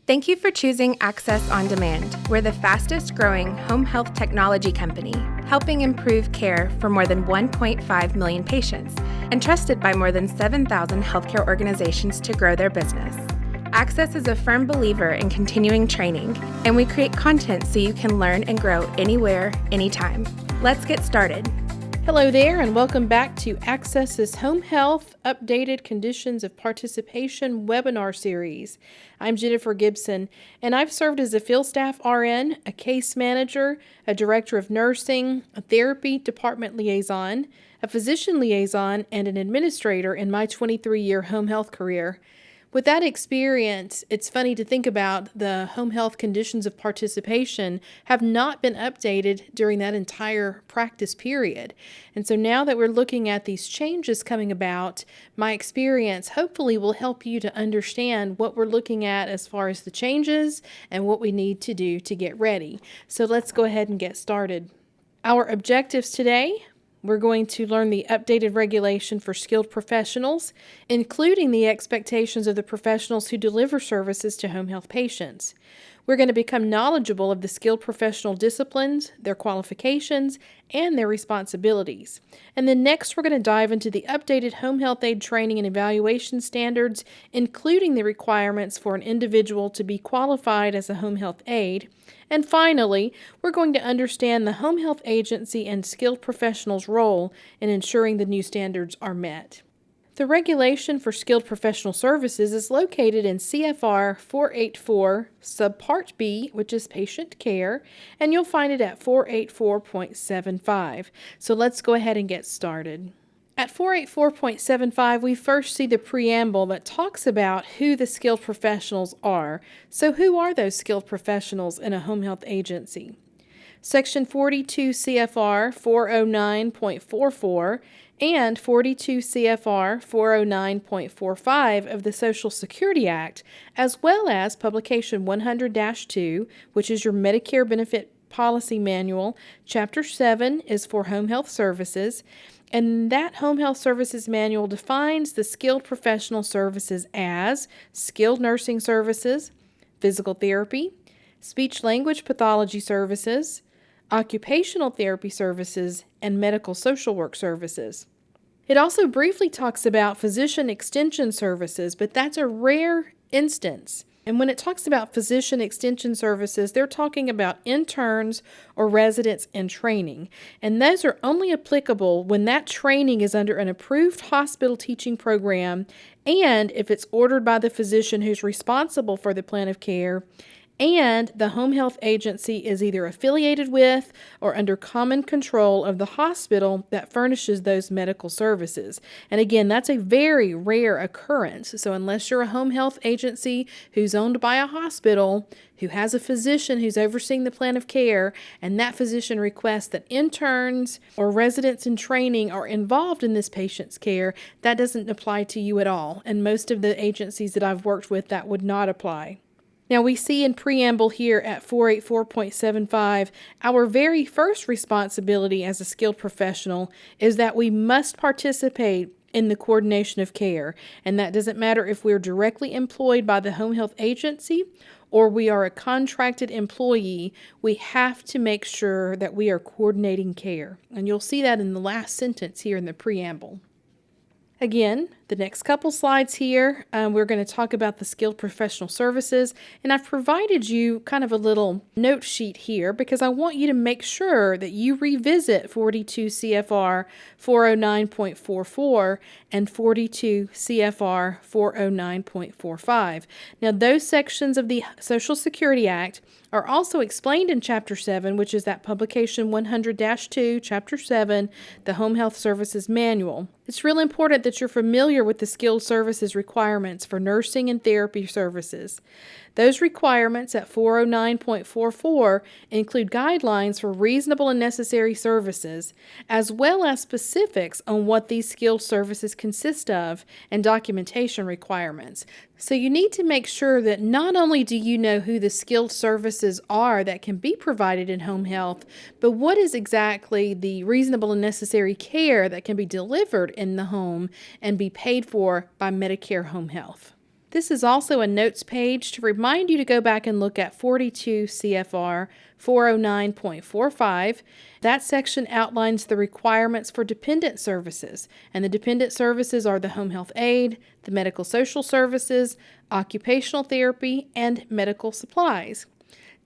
Thank you for choosing Axxess On Demand. We're the fastest growing home health technology company, helping improve care for more than 1.5 million patients and trusted by more than 7,000 healthcare organizations to grow their business. Axxess is a firm believer in continuing training, and we create content so you can learn and grow anywhere, anytime. Let's get started. Hello there, and welcome back to Axxess's Home Health Updated Conditions of Participation webinar series. I'm Jennifer Gibson, and I've served as a field staff RN, a case manager, a director of nursing, a therapy department liaison, a physician liaison, and an administrator in my 23-year home health career. With that experience, it's funny to think about the home health conditions of participation have not been updated during that entire practice period. And so now that we're looking at these changes coming about, my experience hopefully will help you to understand what we're looking at as far as the changes and what we need to do to get ready. So let's go ahead and get started. Our objectives today: we're going to learn the updated regulation for skilled professionals, including the expectations of the professionals who deliver services to home health patients. We're going to become knowledgeable of the skilled professional disciplines, their qualifications, and their responsibilities. And then next, we're going to dive into the updated home health aide training and evaluation standards, including the requirements for an individual to be qualified as a home health aide. And finally, we're going to understand the home health agency and skilled professionals' role in ensuring the new standards are met. The regulation for skilled professional services is located in CFR 484 Subpart B, which is patient care, and you'll find it at 484.75. So let's go ahead and get started. At 484.75, we first see the preamble that talks about who the skilled professionals are. So who are those skilled professionals in a home health agency? Section 42 CFR 409.44 and 42 CFR 409.45 of the Social Security Act, as well as Publication 100-2, which is your Medicare Benefit Policy Manual. Chapter 7 is for home health services. And that Home Health Services Manual defines the skilled professional services as skilled nursing services, physical therapy, speech-language pathology services, occupational therapy services, and medical social work services. It also briefly talks about physician extension services, but that's a rare instance. And when it talks about physician extension services, they're talking about interns or residents in training. And those are only applicable when that training is under an approved hospital teaching program and if it's ordered by the physician who's responsible for the plan of care, and the home health agency is either affiliated with or under common control of the hospital that furnishes those medical services. And again, that's a very rare occurrence. So unless you're a home health agency who's owned by a hospital, who has a physician who's overseeing the plan of care, and that physician requests that interns or residents in training are involved in this patient's care, that doesn't apply to you at all. And most of the agencies that I've worked with, that would not apply. Now we see in preamble here at 484.75, our very first responsibility as a skilled professional is that we must participate in the coordination of care. And that doesn't matter if we're directly employed by the home health agency or we are a contracted employee, we have to make sure that we are coordinating care. And you'll see that in the last sentence here in the preamble. Again, the next couple slides here, we're going to talk about the skilled professional services, and I've provided you kind of a little note sheet here because I want you to make sure that you revisit 42 CFR 409.44 and 42 CFR 409.45. Now, those sections of the Social Security Act are also explained in Chapter 7, which is that Publication 100-2, Chapter 7, the Home Health Services Manual. It's really important that you're familiar with the skilled services requirements for nursing and therapy services. Those requirements at 409.44 include guidelines for reasonable and necessary services, as well as specifics on what these skilled services consist of and documentation requirements. So you need to make sure that not only do you know who the skilled services are that can be provided in home health, but what is exactly the reasonable and necessary care that can be delivered in the home and be paid for by Medicare home health. This is also a notes page to remind you to go back and look at 42 CFR 409.45. That section outlines the requirements for dependent services, and the dependent services are the home health aide, the medical social services, occupational therapy, and medical supplies.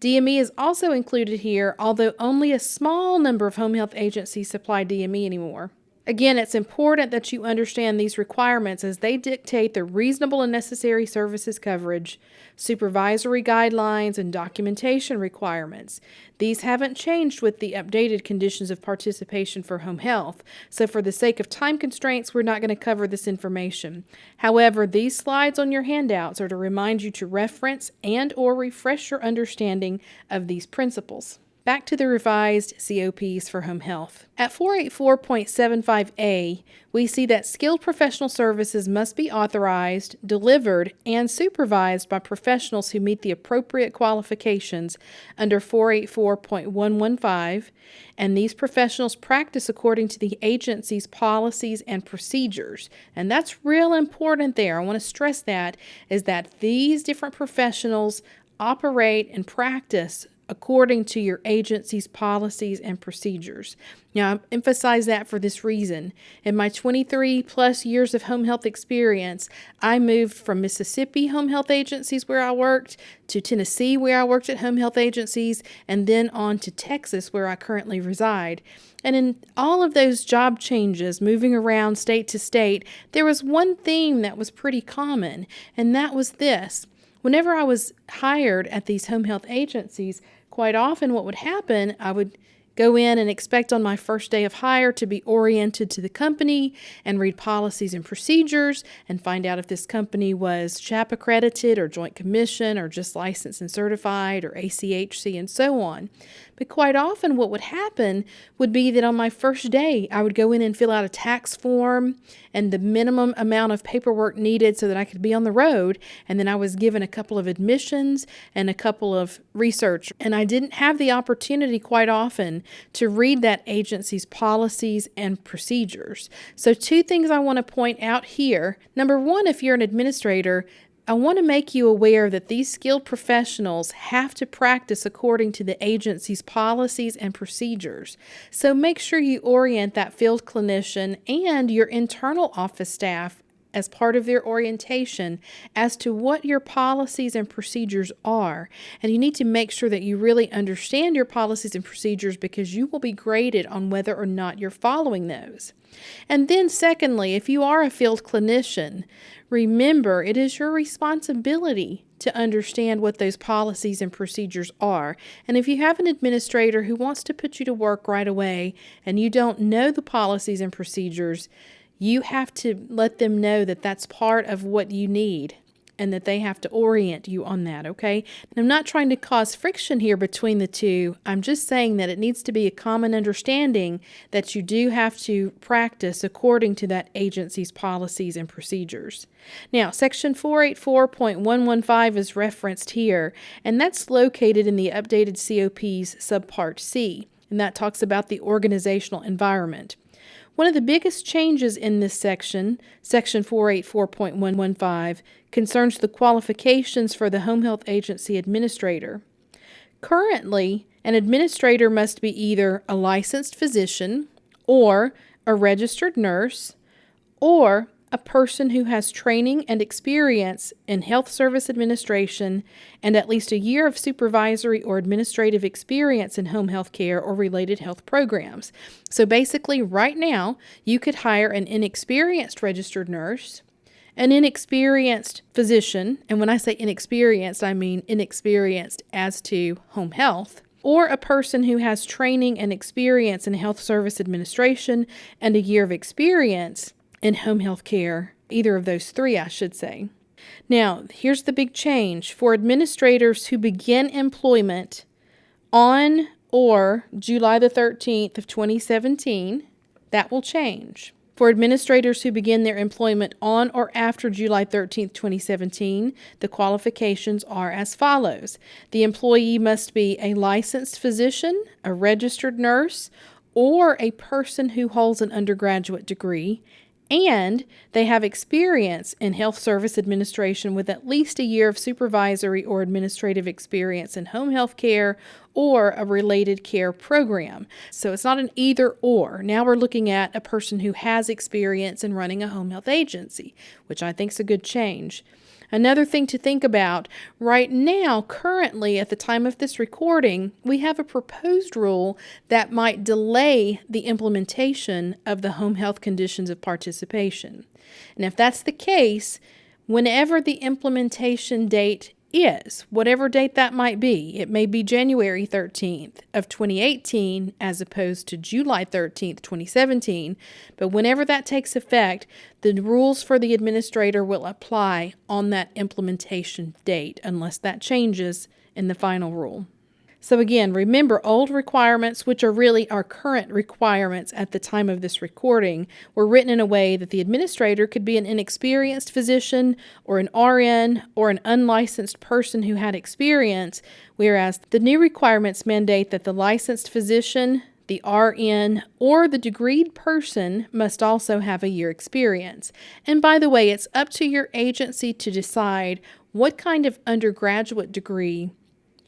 DME is also included here, although only a small number of home health agencies supply DME anymore. Again, it's important that you understand these requirements as they dictate the reasonable and necessary services coverage, supervisory guidelines, and documentation requirements. These haven't changed with the updated conditions of participation for home health, so for the sake of time constraints, we're not going to cover this information. However, these slides on your handouts are to remind you to reference and/or refresh your understanding of these principles. Back to the revised COPs for home health. At 484.75a, we see that skilled professional services must be authorized, delivered, and supervised by professionals who meet the appropriate qualifications under 484.115, and these professionals practice according to the agency's policies and procedures. And that's real important there. I want to stress that, is that these different professionals operate and practice according to your agency's policies and procedures. Now, I emphasize that for this reason. In my 23 plus years of home health experience, I moved from Mississippi home health agencies where I worked to Tennessee where I worked at home health agencies, and then on to Texas where I currently reside. And in all of those job changes, moving around state to state, there was one theme that was pretty common, and that was this. Whenever I was hired at these home health agencies, quite often what would happen, I would go in and expect on my first day of hire to be oriented to the company and read policies and procedures and find out if this company was CHAP accredited or Joint Commission or just licensed and certified or ACHC and so on. But quite often what would happen would be that on my first day, I would go in and fill out a tax form and the minimum amount of paperwork needed so that I could be on the road. And then I was given a couple of admissions and a couple of research. And I didn't have the opportunity quite often to read that agency's policies and procedures. So 2 things I want to point out here. Number 1, if you're an administrator, I want to make you aware that these skilled professionals have to practice according to the agency's policies and procedures. So make sure you orient that field clinician and your internal office staff as part of their orientation as to what your policies and procedures are. And you need to make sure that you really understand your policies and procedures because you will be graded on whether or not you're following those. And then secondly, if you are a field clinician, remember it is your responsibility to understand what those policies and procedures are. And if you have an administrator who wants to put you to work right away and you don't know the policies and procedures, you have to let them know that that's part of what you need and that they have to orient you on that, okay? And I'm not trying to cause friction here between the two. I'm just saying that it needs to be a common understanding that you do have to practice according to that agency's policies and procedures. Now, Section 484.115 is referenced here, and that's located in the updated COP's Subpart C, and that talks about the organizational environment. One of the biggest changes in this section, Section 484.115, concerns the qualifications for the home health agency administrator. Currently, an administrator must be either a licensed physician or a registered nurse or a person who has training and experience in health service administration and at least a year of supervisory or administrative experience in home health care or related health programs. So basically, right now, you could hire an inexperienced registered nurse, an inexperienced physician, and when I say inexperienced, I mean inexperienced as to home health, or a person who has training and experience in health service administration and a year of experience in home health care, either of those 3, I should say. Now, here's the big change. For administrators who begin employment on or July the 13th of 2017, that will change. For administrators who begin their employment on or after July 13th, 2017, the qualifications are as follows. The employee must be a licensed physician, a registered nurse, or a person who holds an undergraduate degree, and they have experience in health service administration with at least a year of supervisory or administrative experience in home health care or a related care program. So it's not an either or. Now we're looking at a person who has experience in running a home health agency, which I think is a good change. Another thing to think about, right now, currently, at the time of this recording, we have a proposed rule that might delay the implementation of the home health conditions of participation. And if that's the case, whenever the implementation date is, whatever date that might be, it may be January 13th of 2018 as opposed to July 13th, 2017, but whenever that takes effect, the rules for the administrator will apply on that implementation date unless that changes in the final rule. So again, remember, old requirements, which are really our current requirements at the time of this recording, were written in a way that the administrator could be an inexperienced physician or an RN or an unlicensed person who had experience, whereas the new requirements mandate that the licensed physician, the RN, or the degreed person must also have a year experience. And by the way, it's up to your agency to decide what kind of undergraduate degree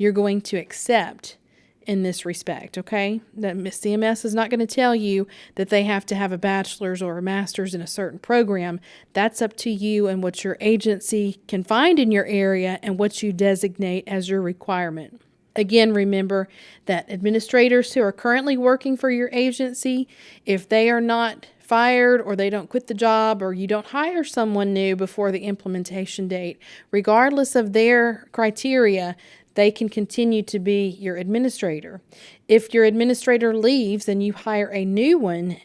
you're going to accept in this respect, okay? That CMS is not going to tell you that they have to have a bachelor's or a master's in a certain program. That's up to you and what your agency can find in your area and what you designate as your requirement. Again, remember that administrators who are currently working for your agency, if they are not fired or they don't quit the job or you don't hire someone new before the implementation date, regardless of their criteria, they can continue to be your administrator. If your administrator leaves and you hire a new one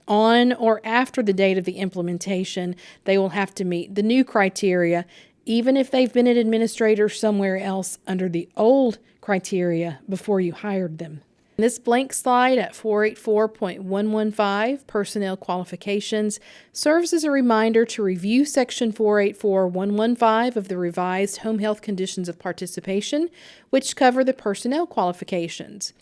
on or after the date of the implementation, they will have to meet the new criteria, even if they've been an administrator somewhere else under the old criteria before you hired them. This blank slide at 484.115, Personnel Qualifications, serves as a reminder to review Section 484.115 of the revised Home Health Conditions of Participation, which cover the personnel qualifications.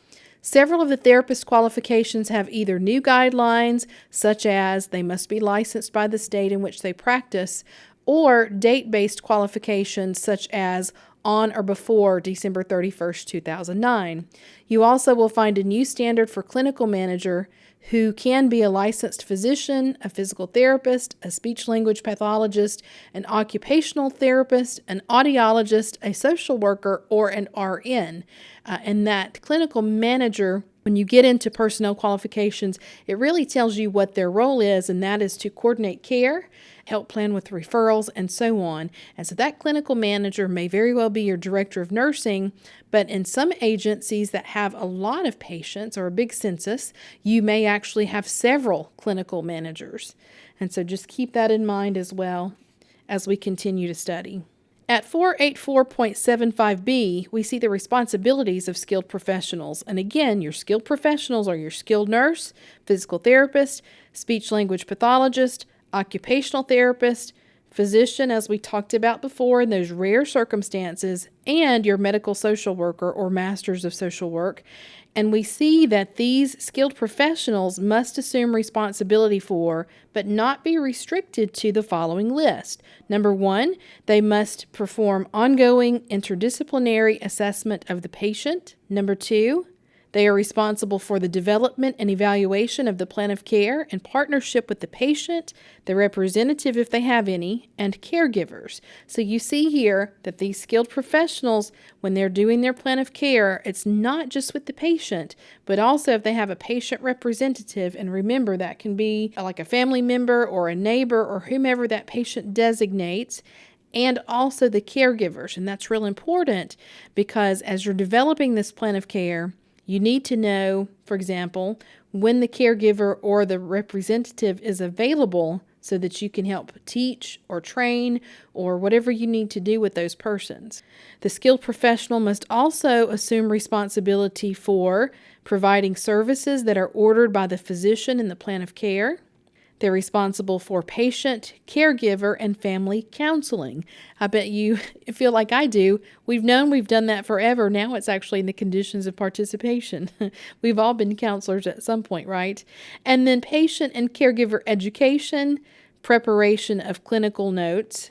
Several of the therapist qualifications have either new guidelines, such as they must be licensed by the state in which they practice, or date-based qualifications such as on or before December 31st, 2009. You also will find a new standard for clinical manager who can be a licensed physician, a physical therapist, a speech-language pathologist, an occupational therapist, an audiologist, a social worker, or an RN. And that clinical manager, when you get into personnel qualifications, it really tells you what their role is, and that is to coordinate care, help plan with referrals, and so on. And so that clinical manager may very well be your director of nursing, but in some agencies that have a lot of patients or a big census, you may actually have several clinical managers. And so just keep that in mind as well as we continue to study. At 484.75b, we see the responsibilities of skilled professionals. And again, your skilled professionals are your skilled nurse, physical therapist, speech-language pathologist, occupational therapist, physician, as we talked about before in those rare circumstances, and your medical social worker or masters of social work. And we see that these skilled professionals must assume responsibility for, but not be restricted to, the following list. Number 1, they must perform ongoing interdisciplinary assessment of the patient. Number 2, they are responsible for the development and evaluation of the plan of care in partnership with the patient, the representative if they have any, and caregivers. So you see here that these skilled professionals, when they're doing their plan of care, it's not just with the patient, but also if they have a patient representative, and remember that can be like a family member or a neighbor or whomever that patient designates, and also the caregivers. And that's real important because as you're developing this plan of care, you need to know, for example, when the caregiver or the representative is available so that you can help teach or train or whatever you need to do with those persons. The skilled professional must also assume responsibility for providing services that are ordered by the physician in the plan of care. They're responsible for patient, caregiver, and family counseling. I bet you feel like I do. We've done that forever. Now it's actually in the conditions of participation. We've all been counselors at some point, right? And then patient and caregiver education, preparation of clinical notes,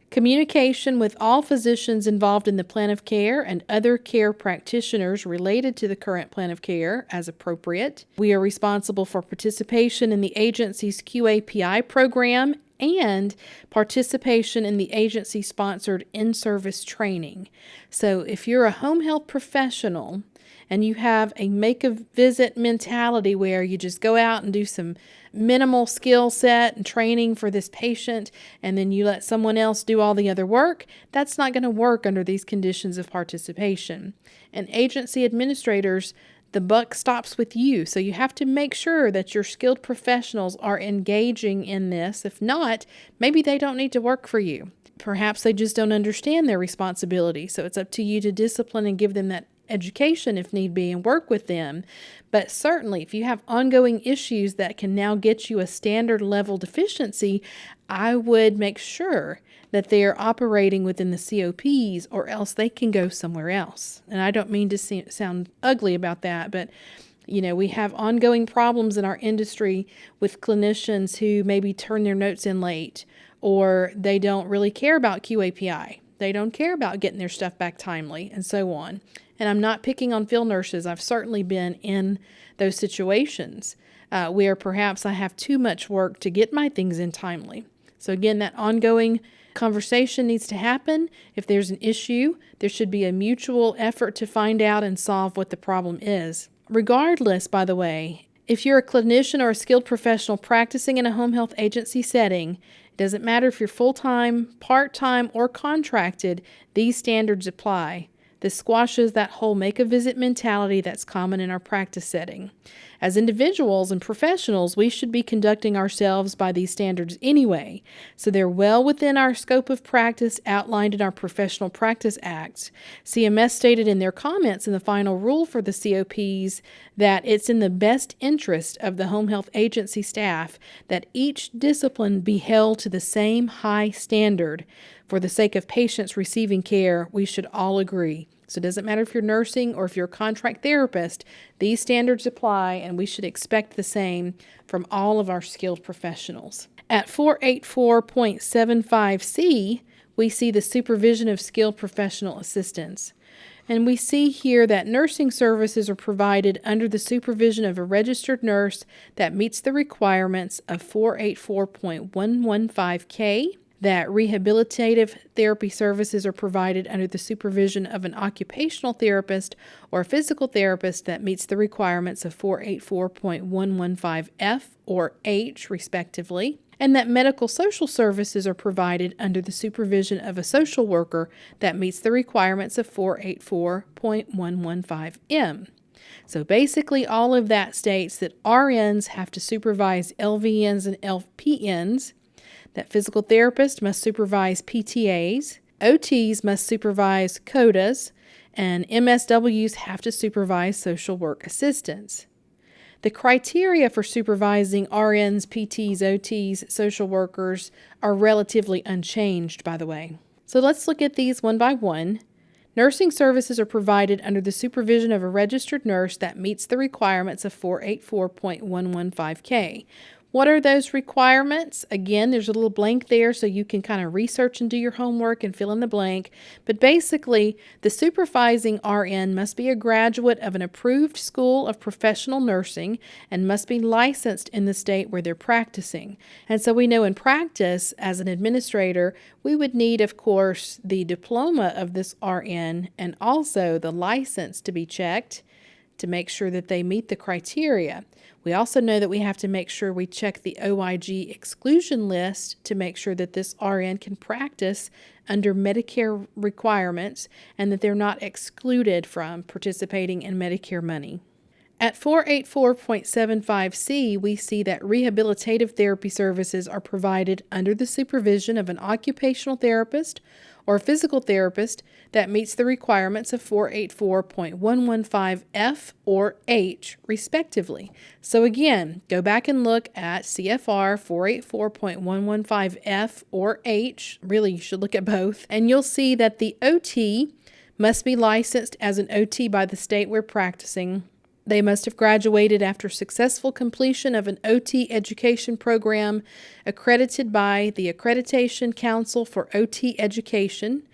communication with all physicians involved in the plan of care and other care practitioners related to the current plan of care as appropriate. We are responsible for participation in the agency's QAPI program and participation in the agency-sponsored in-service training. So if you're a home health professional and you have a make-a-visit mentality where you just go out and do some minimal skill set and training for this patient, and then you let someone else do all the other work, that's not going to work under these conditions of participation. And agency administrators, the buck stops with you. So you have to make sure that your skilled professionals are engaging in this. If not, maybe they don't need to work for you. Perhaps they just don't understand their responsibility. So it's up to you to discipline and give them that education if need be and work with them. But certainly if you have ongoing issues that can now get you a standard level deficiency, I would make sure that they are operating within the COPs, or else they can go somewhere else. And I don't mean to sound ugly about that, but we have ongoing problems in our industry with clinicians who maybe turn their notes in late, or they don't really care about QAPI. They don't care about getting their stuff back timely, and so on. And I'm not picking on field nurses. I've certainly been in those situations where perhaps I have too much work to get my things in timely. So again, that ongoing conversation needs to happen. If there's an issue, there should be a mutual effort to find out and solve what the problem is. Regardless, by the way, if you're a clinician or a skilled professional practicing in a home health agency setting, it doesn't matter if you're full-time, part-time, or contracted, these standards apply. This squashes that whole make-a-visit mentality that's common in our practice setting. As individuals and professionals, we should be conducting ourselves by these standards anyway, so they're well within our scope of practice outlined in our Professional Practice Act. CMS stated in their comments in the final rule for the COPs that it's in the best interest of the home health agency staff that each discipline be held to the same high standard. For the sake of patients receiving care, we should all agree. So it doesn't matter if you're nursing or if you're a contract therapist, these standards apply, and we should expect the same from all of our skilled professionals. At 484.75C, we see the supervision of skilled professional assistants. And we see here that nursing services are provided under the supervision of a registered nurse that meets the requirements of 484.115K. That rehabilitative therapy services are provided under the supervision of an occupational therapist or a physical therapist that meets the requirements of 484.115F or H, respectively, and that medical social services are provided under the supervision of a social worker that meets the requirements of 484.115M. So basically all of that states that RNs have to supervise LVNs and LPNs, that physical therapists must supervise PTAs, OTs must supervise CODAs, and MSWs have to supervise social work assistants. The criteria for supervising RNs, PTs, OTs, social workers are relatively unchanged, by the way. So let's look at these one by one. Nursing services are provided under the supervision of a registered nurse that meets the requirements of 484.115K. What are those requirements? Again, there's a little blank there so you can kind of research and do your homework and fill in the blank. But basically, the supervising RN must be a graduate of an approved school of professional nursing and must be licensed in the state where they're practicing. And so we know in practice, as an administrator, we would need, of course, the diploma of this RN and also the license to be checked to make sure that they meet the criteria. We also know that we have to make sure we check the OIG exclusion list to make sure that this RN can practice under Medicare requirements and that they're not excluded from participating in Medicare money. At 484.75C, we see that rehabilitative therapy services are provided under the supervision of an occupational therapist or a physical therapist that meets the requirements of 484.115F or H, respectively. So again, go back and look at CFR 484.115F or H. Really, you should look at both. And you'll see that the OT must be licensed as an OT by the state we're practicing. They must have graduated after successful completion of an OT education program accredited by the Accreditation Council for OT Education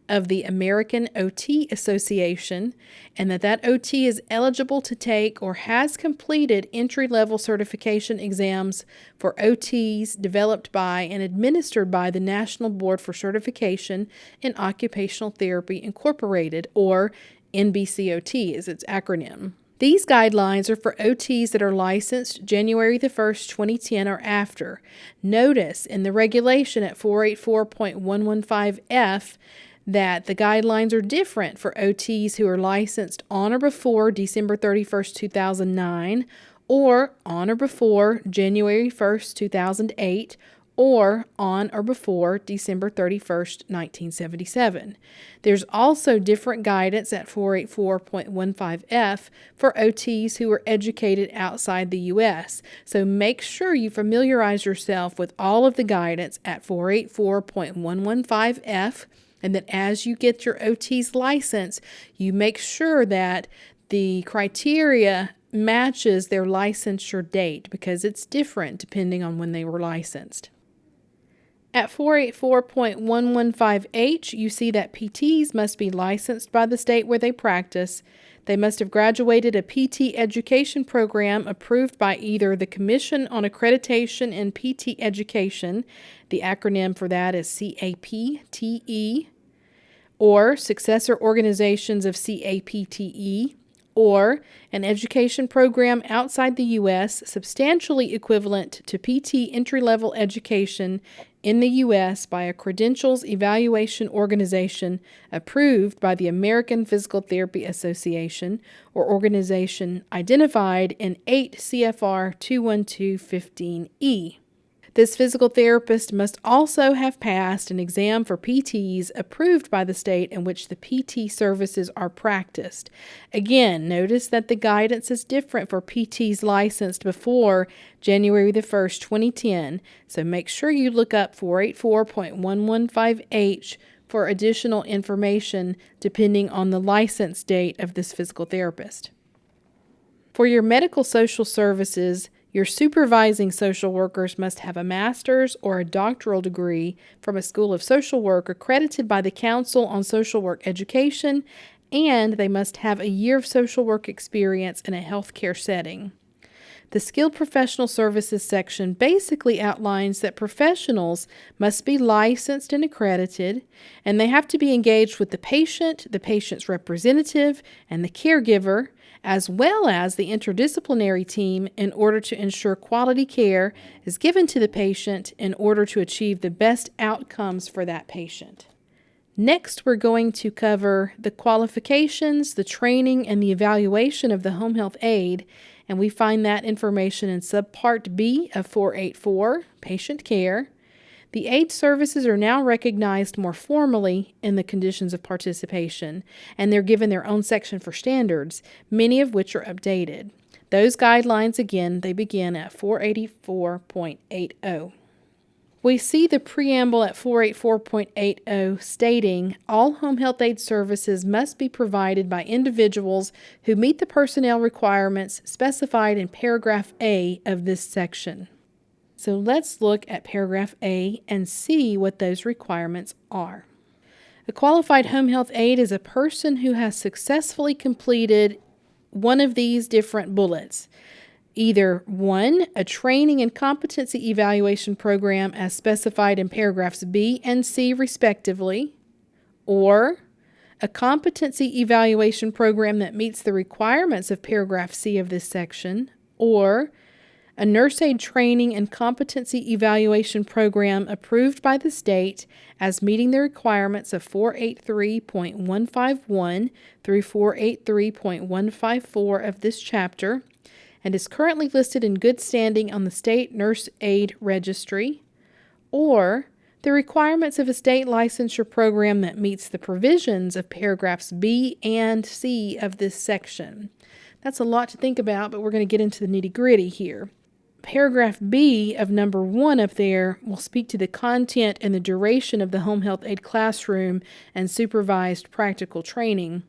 of the American OT Association, and that OT is eligible to take or has completed entry-level certification exams for OTs developed by and administered by the National Board for Certification in Occupational Therapy Incorporated, or NBCOT is its acronym. These guidelines are for OTs that are licensed January the 1st, 2010 or after. Notice in the regulation at 484.115F that the guidelines are different for OTs who are licensed on or before December 31st, 2009, or on or before January 1st, 2008, or on or before December 31st, 1977. There's also different guidance at 484.15F for OTs who are educated outside the U.S., so make sure you familiarize yourself with all of the guidance at 484.115F, and that as you get your OT's license, you make sure that the criteria matches their licensure date, because it's different depending on when they were licensed. At 484.115H, you see that PTs must be licensed by the state where they practice. They must have graduated a PT education program approved by either the Commission on Accreditation in PT Education, the acronym for that is CAPTE, or successor organizations of CAPTE, or an education program outside the U.S. substantially equivalent to PT entry-level education in the U.S. by a credentials evaluation organization approved by the American Physical Therapy Association, or organization identified in 8 CFR 21215E. This physical therapist must also have passed an exam for PTs approved by the state in which the PT services are practiced. Again, notice that the guidance is different for PTs licensed before January the 1st, 2010, so make sure you look up 484.115H for additional information depending on the license date of this physical therapist. For your medical social services, your supervising social workers must have a master's or a doctoral degree from a school of social work accredited by the Council on Social Work Education, and they must have a year of social work experience in a healthcare setting. The Skilled Professional Services section basically outlines that professionals must be licensed and accredited, and they have to be engaged with the patient's representative, and the caregiver, as well as the interdisciplinary team in order to ensure quality care is given to the patient in order to achieve the best outcomes for that patient. Next, we're going to cover the qualifications, the training, and the evaluation of the home health aide, and we find that information in Subpart B of 484, Patient Care. The aide services are now recognized more formally in the conditions of participation, and they're given their own section for standards, many of which are updated. Those guidelines, again, they begin at 484.80. We see the preamble at 484.80 stating all home health aide services must be provided by individuals who meet the personnel requirements specified in paragraph A of this section. So let's look at paragraph A and see what those requirements are. A qualified home health aide is a person who has successfully completed one of these different bullets. Either 1, a training and competency evaluation program as specified in paragraphs B and C respectively, or a competency evaluation program that meets the requirements of paragraph C of this section, or a nurse aide training and competency evaluation program approved by the state as meeting the requirements of 483.151 through 483.154 of this chapter, and is currently listed in good standing on the State Nurse Aide Registry, or the requirements of a state licensure program that meets the provisions of paragraphs B and C of this section. That's a lot to think about, but we're going to get into the nitty-gritty here. Paragraph B of number 1 up there will speak to the content and the duration of the home health aide classroom and supervised practical training.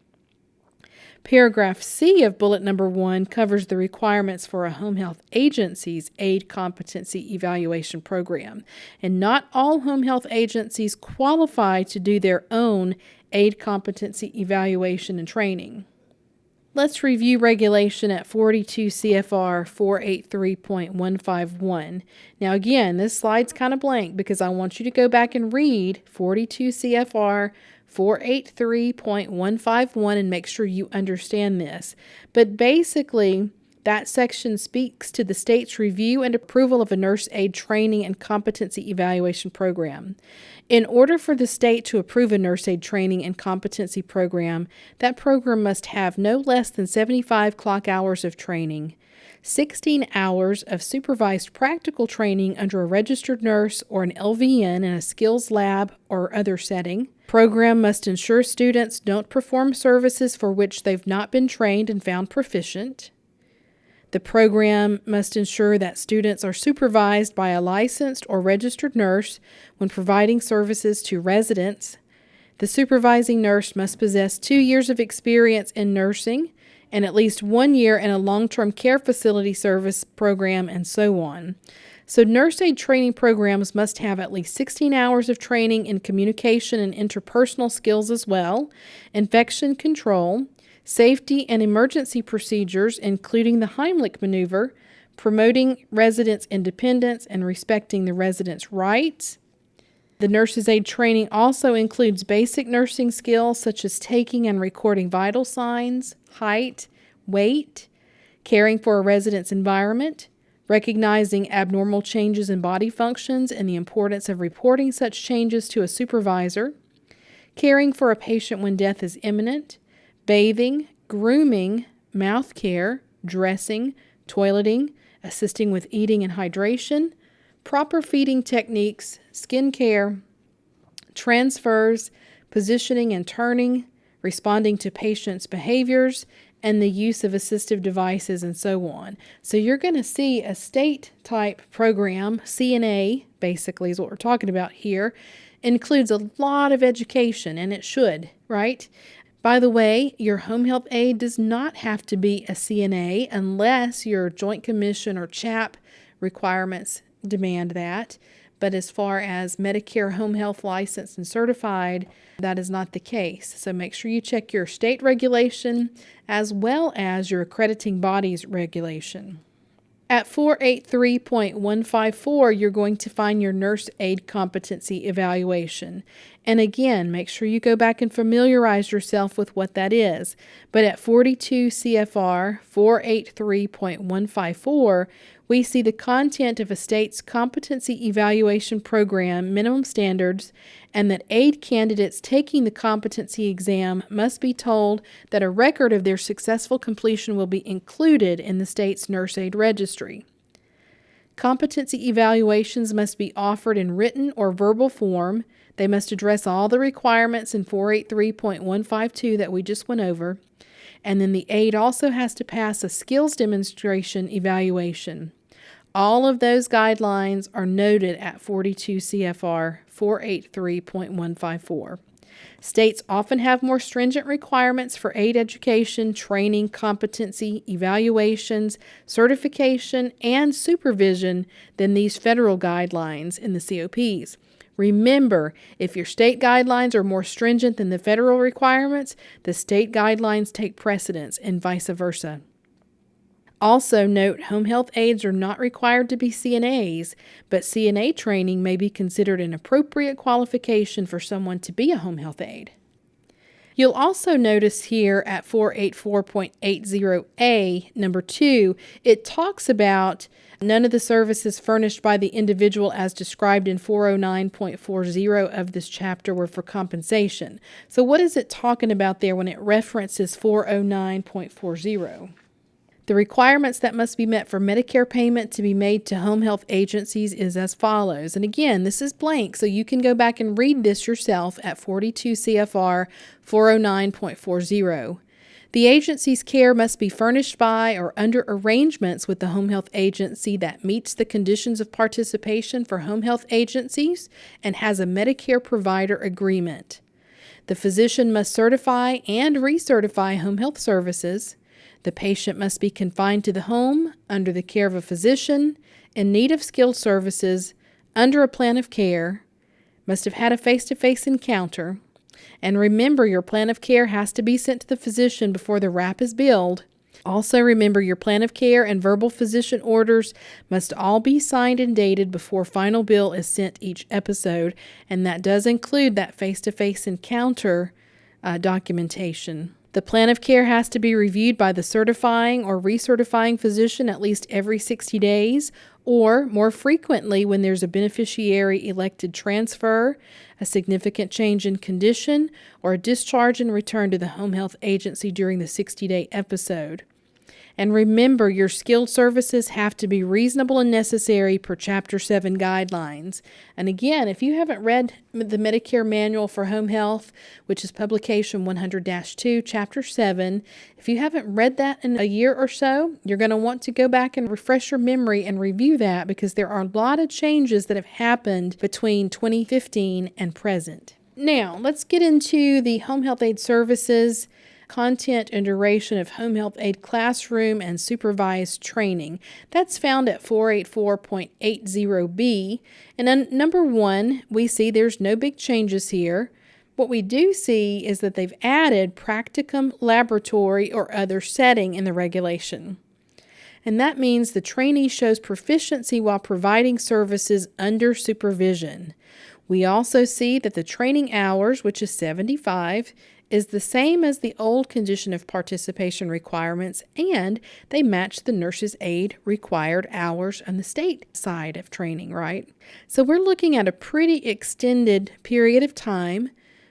Paragraph C of bullet number 1 covers the requirements for a home health agency's aide competency evaluation program. And not all home health agencies qualify to do their own aide competency evaluation and training. Let's review regulation at 42 CFR 483.151. Now again, this slide's kind of blank because I want you to go back and read 42 CFR 483.151 and make sure you understand this. But basically, that section speaks to the state's review and approval of a nurse aide training and competency evaluation program. In order for the state to approve a nurse aide training and competency program, that program must have no less than 75 clock hours of training, 16 hours of supervised practical training under a registered nurse or an LVN in a skills lab or other setting. Program must ensure students don't perform services for which they've not been trained and found proficient. The program must ensure that students are supervised by a licensed or registered nurse when providing services to residents. The supervising nurse must possess 2 years of experience in nursing and at least 1 year in a long-term care facility service program, and so on. So nurse aide training programs must have at least 16 hours of training in communication and interpersonal skills as well, infection control, safety and emergency procedures, including the Heimlich maneuver, promoting residents' independence and respecting the residents' rights. The nurse's aide training also includes basic nursing skills such as taking and recording vital signs, height, weight, caring for a resident's environment, recognizing abnormal changes in body functions and the importance of reporting such changes to a supervisor, caring for a patient when death is imminent, bathing, grooming, mouth care, dressing, toileting, assisting with eating and hydration, proper feeding techniques, skin care, transfers, positioning and turning, responding to patients' behaviors, and the use of assistive devices, and so on. So you're going to see a state-type program, CNA, basically is what we're talking about here, includes a lot of education, and it should, right? By the way, your home health aide does not have to be a CNA unless your Joint Commission or CHAP requirements demand that. But as far as Medicare home health licensed and certified, that is not the case. So make sure you check your state regulation as well as your accrediting body's regulation. At 483.154, you're going to find your nurse aide competency evaluation. And again, make sure you go back and familiarize yourself with what that is. But at 42 CFR 483.154, we see the content of a state's competency evaluation program minimum standards, and that aide candidates taking the competency exam must be told that a record of their successful completion will be included in the state's nurse aide registry. Competency evaluations must be offered in written or verbal form. They must address all the requirements in 483.152 that we just went over. And then the aide also has to pass a skills demonstration evaluation. All of those guidelines are noted at 42 CFR 483.154. States often have more stringent requirements for aide education, training, competency, evaluations, certification, and supervision than these federal guidelines in the COPs. Remember, if your state guidelines are more stringent than the federal requirements, the state guidelines take precedence and vice versa. Also note, home health aides are not required to be CNAs, but CNA training may be considered an appropriate qualification for someone to be a home health aide. You'll also notice here at 484.80A, number 2, it talks about none of the services furnished by the individual as described in 409.40 of this chapter were for compensation. So what is it talking about there when it references 409.40? The requirements that must be met for Medicare payment to be made to home health agencies is as follows. And again, this is blank, so you can go back and read this yourself at 42 CFR 409.40. The agency's care must be furnished by or under arrangements with the home health agency that meets the conditions of participation for home health agencies and has a Medicare provider agreement. The physician must certify and recertify home health services. The patient must be confined to the home under the care of a physician in need of skilled services under a plan of care, must have had a face-to-face encounter, and remember your plan of care has to be sent to the physician before the RAP is billed. Also remember your plan of care and verbal physician orders must all be signed and dated before final bill is sent each episode, and that does include that face-to-face encounter documentation. The plan of care has to be reviewed by the certifying or recertifying physician at least every 60 days, or more frequently when there's a beneficiary elected transfer, a significant change in condition, or a discharge and return to the home health agency during the 60-day episode. And remember, your skilled services have to be reasonable and necessary per Chapter 7 guidelines. And again, if you haven't read the Medicare Manual for Home Health, which is Publication 100-2, Chapter 7, if you haven't read that in a year or so, you're going to want to go back and refresh your memory and review that, because there are a lot of changes that have happened between 2015 and present. Now, let's get into the home health aid services, content and duration of home health aid classroom and supervised training. That's found at 484.80B. And then number 1, we see there's no big changes here. What we do see is that they've added practicum, laboratory, or other setting in the regulation. And that means the trainee shows proficiency while providing services under supervision. We also see that the training hours, which is 75, is the same as the old condition of participation requirements, and they match the nurse's aide required hours on the state side of training, right? So we're looking at a pretty extended period of time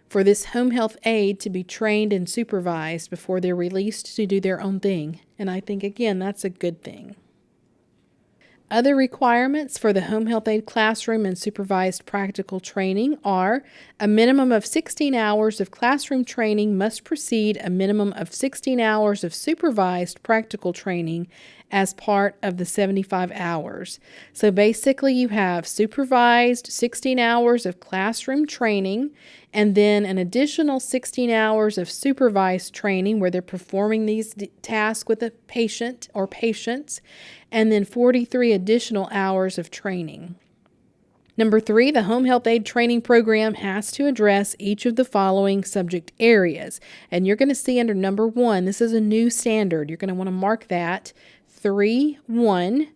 for this home health aide to be trained and supervised before they're released to do their own thing. And I think, again, that's a good thing. Other requirements for the home health aid classroom and supervised practical training are a minimum of 16 hours of classroom training must precede a minimum of 16 hours of supervised practical training as part of the 75 hours. So basically you have supervised 16 hours of classroom training and then an additional 16 hours of supervised training where they're performing these tasks with a patient or patients, and then 43 additional hours of training. Number 3, the home health aid training program has to address each of the following subject areas. And you're going to see under number 1, this is a new standard. You're going to want to mark that 3.1,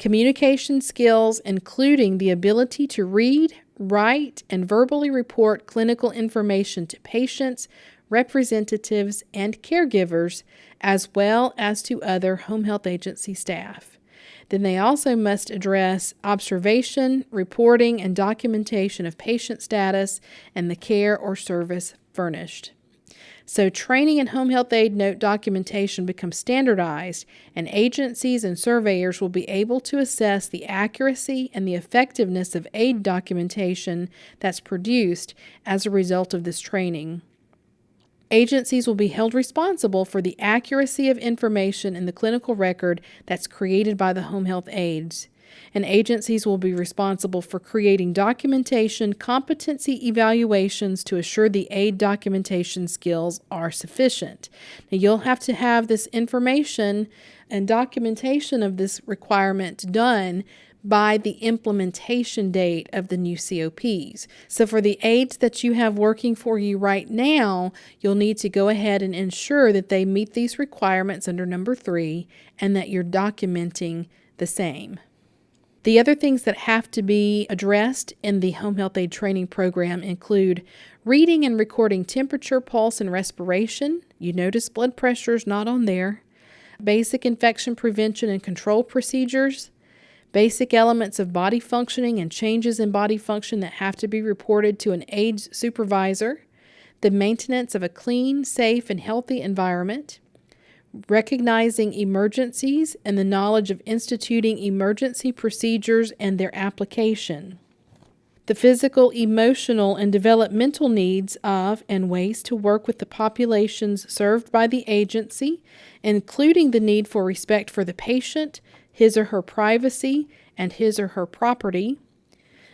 communication skills, including the ability to read, write, and verbally report clinical information to patients, representatives, and caregivers, as well as to other home health agency staff. Then they also must address observation, reporting, and documentation of patient status and the care or service furnished. So training and home health aid note documentation becomes standardized, and agencies and surveyors will be able to assess the accuracy and the effectiveness of aid documentation that's produced as a result of this training. Agencies will be held responsible for the accuracy of information in the clinical record that's created by the home health aides. And agencies will be responsible for creating documentation, competency evaluations to assure the aide documentation skills are sufficient. Now, you'll have to have this information and documentation of this requirement done by the implementation date of the new COPs. So for the aides that you have working for you right now, you'll need to go ahead and ensure that they meet these requirements under number 3 and that you're documenting the same. The other things that have to be addressed in the home health aid training program include reading and recording temperature, pulse, and respiration. You notice blood pressure is not on there. Basic infection prevention and control procedures. Basic elements of body functioning and changes in body function that have to be reported to an aide's supervisor. The maintenance of a clean, safe, and healthy environment. Recognizing emergencies and the knowledge of instituting emergency procedures and their application. The physical, emotional, and developmental needs of and ways to work with the populations served by the agency, including the need for respect for the patient, his or her privacy, and his or her property.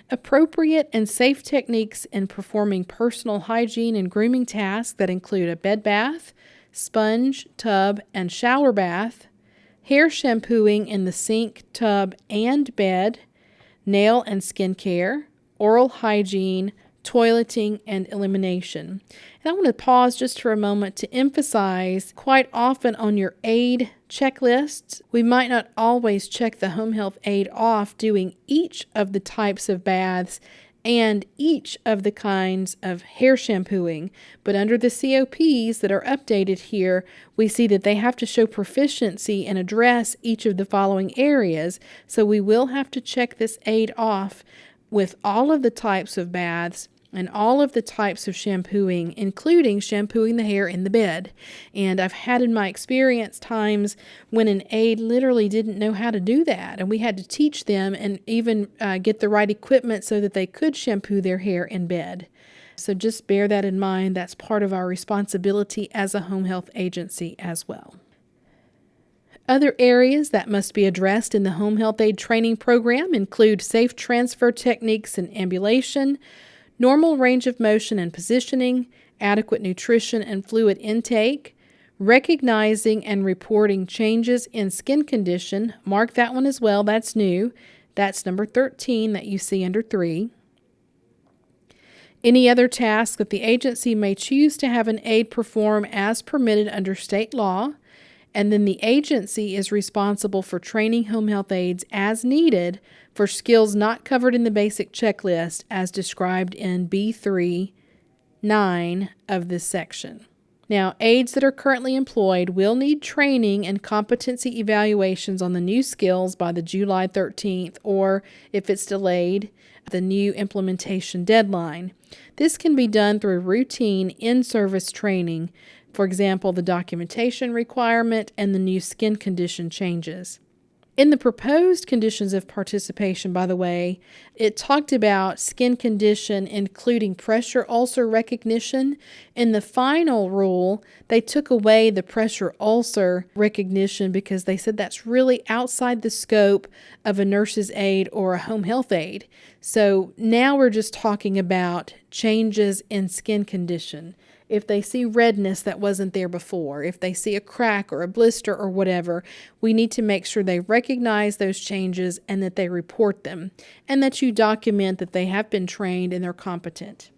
Appropriate and safe techniques in performing personal hygiene and grooming tasks that include a bed bath, sponge, tub, and shower bath, hair shampooing in the sink, tub, and bed, nail and skin care, oral hygiene, toileting, and elimination. And I want to pause just for a moment to emphasize quite often on your aide checklists, we might not always check the home health aide off doing each of the types of baths and each of the kinds of hair shampooing. But under the COPs that are updated here, we see that they have to show proficiency and address each of the following areas. So we will have to check this aide off with all of the types of baths and all of the types of shampooing, including shampooing the hair in the bed. And I've had in my experience times when an aide literally didn't know how to do that, and we had to teach them and even get the right equipment so that they could shampoo their hair in bed. So just bear that in mind. That's part of our responsibility as a home health agency as well. Other areas that must be addressed in the home health aide training program include safe transfer techniques and ambulation, normal range of motion and positioning, adequate nutrition and fluid intake, recognizing and reporting changes in skin condition. Mark that one as well. That's new. That's number 13 that you see under 3. Any other task that the agency may choose to have an aide perform as permitted under state law. And then the agency is responsible for training home health aides as needed for skills not covered in the basic checklist as described in B3(9) of this section. Now, aides that are currently employed will need training and competency evaluations on the new skills by the July 13th, or if it's delayed, the new implementation deadline. This can be done through routine in-service training. For example, the documentation requirement and the new skin condition changes. In the proposed conditions of participation, by the way, it talked about skin condition including pressure ulcer recognition. In the final rule, they took away the pressure ulcer recognition because they said that's really outside the scope of a nurse's aide or a home health aide. So now we're just talking about changes in skin condition. If they see redness that wasn't there before, if they see a crack or a blister or whatever, we need to make sure they recognize those changes and that they report them, and that you document that they have been trained and they're competent.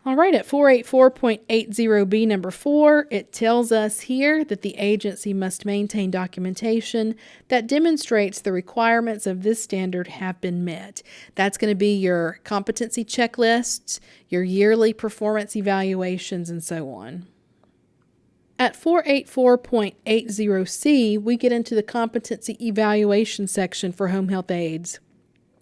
All right, at 484.80B number 4, it tells us here that the agency must maintain documentation that demonstrates the requirements of this standard have been met. That's going to be your competency checklists, your yearly performance evaluations, and so on. At 484.80C, we get into the competency evaluation section for home health aides.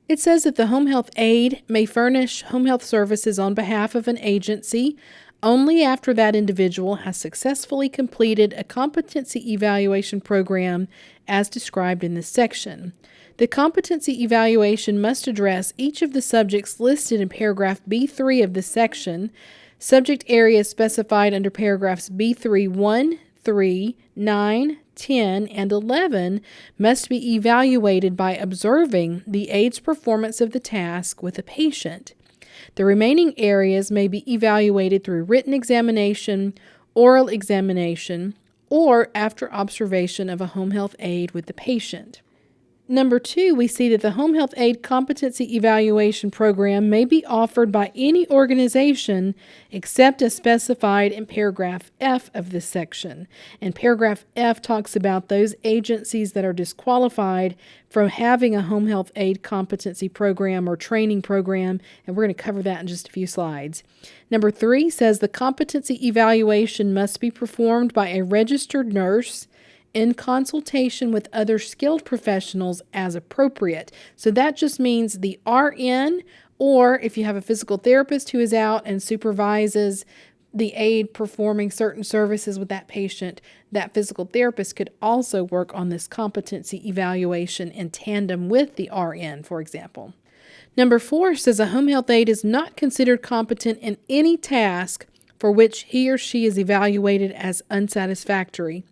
It says that the home health aide may furnish home health services on behalf of an agency only after that individual has successfully completed a competency evaluation program as described in this section. The competency evaluation must address each of the subjects listed in paragraph B3 of this section. Subject areas specified under paragraphs B3(1), 3, 9, 10, and 11 must be evaluated by observing the aide's performance of the task with a patient. The remaining areas may be evaluated through written examination, oral examination, or after observation of a home health aide with the patient. Number 2, we see that the home health aide competency evaluation program may be offered by any organization except as specified in paragraph F of this section. And paragraph F talks about those agencies that are disqualified from having a home health aide competency program or training program, and we're going to cover that in just a few slides. Number 3 says the competency evaluation must be performed by a registered nurse in consultation with other skilled professionals as appropriate. So that just means the RN, or if you have a physical therapist who is out and supervises the aide performing certain services with that patient, that physical therapist could also work on this competency evaluation in tandem with the RN, for example. Number 4 says a home health aide is not considered competent in any task for which he or she is evaluated as unsatisfactory.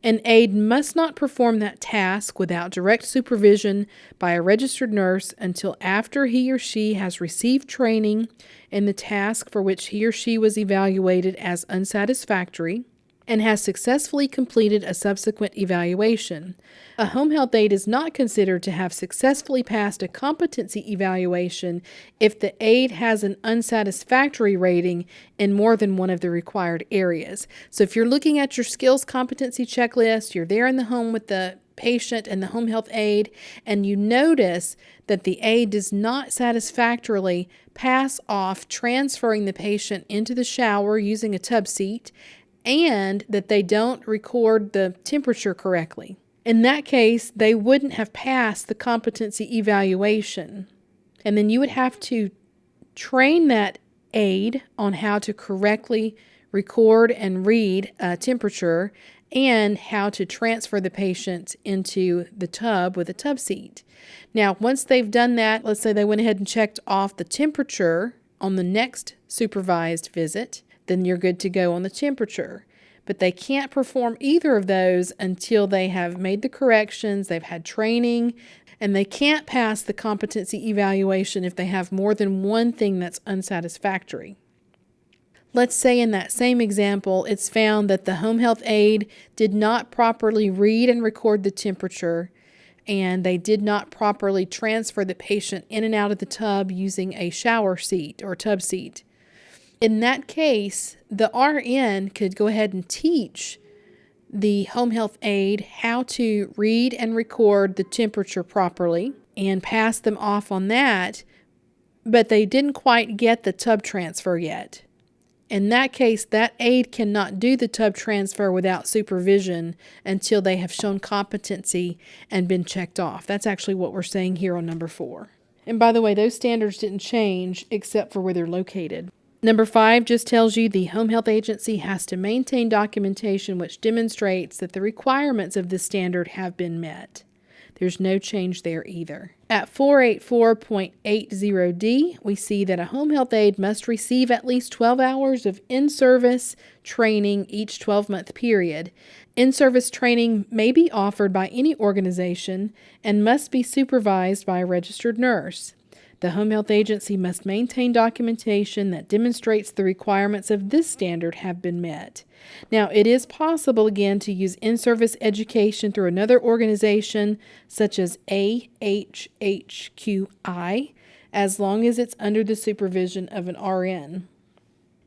An aide must not perform that task without direct supervision by a registered nurse until after he or she has received training in the task for which he or she was evaluated as unsatisfactory and has successfully completed a subsequent evaluation. A home health aide is not considered to have successfully passed a competency evaluation if the aide has an unsatisfactory rating in more than one of the required areas. So if you're looking at your skills competency checklist, you're there in the home with the patient and the home health aide, and you notice that the aide does not satisfactorily pass off transferring the patient into the shower using a tub seat, and that they don't record the temperature correctly. In that case, they wouldn't have passed the competency evaluation. And then you would have to train that aide on how to correctly record and read temperature and how to transfer the patient into the tub with a tub seat. Now, once they've done that, let's say they went ahead and checked off the temperature on the next supervised visit, then you're good to go on the temperature. But they can't perform either of those until they have made the corrections, they've had training, and they can't pass the competency evaluation if they have more than one thing that's unsatisfactory. Let's say in that same example, it's found that the home health aide did not properly read and record the temperature, and they did not properly transfer the patient in and out of the tub using a shower seat or tub seat. In that case, the RN could go ahead and teach the home health aide how to read and record the temperature properly and pass them off on that, but they didn't quite get the tub transfer yet. In that case, that aide cannot do the tub transfer without supervision until they have shown competency and been checked off. That's actually what we're saying here on number 4. And by the way, those standards didn't change except for where they're located. Number 5 just tells you the home health agency has to maintain documentation which demonstrates that the requirements of this standard have been met. There's no change there either. At 484.80D, we see that a home health aide must receive at least 12 hours of in-service training each 12-month period. In-service training may be offered by any organization and must be supervised by a registered nurse. The home health agency must maintain documentation that demonstrates the requirements of this standard have been met. Now, it is possible, again, to use in-service education through another organization, such as AHHQI, as long as it's under the supervision of an RN.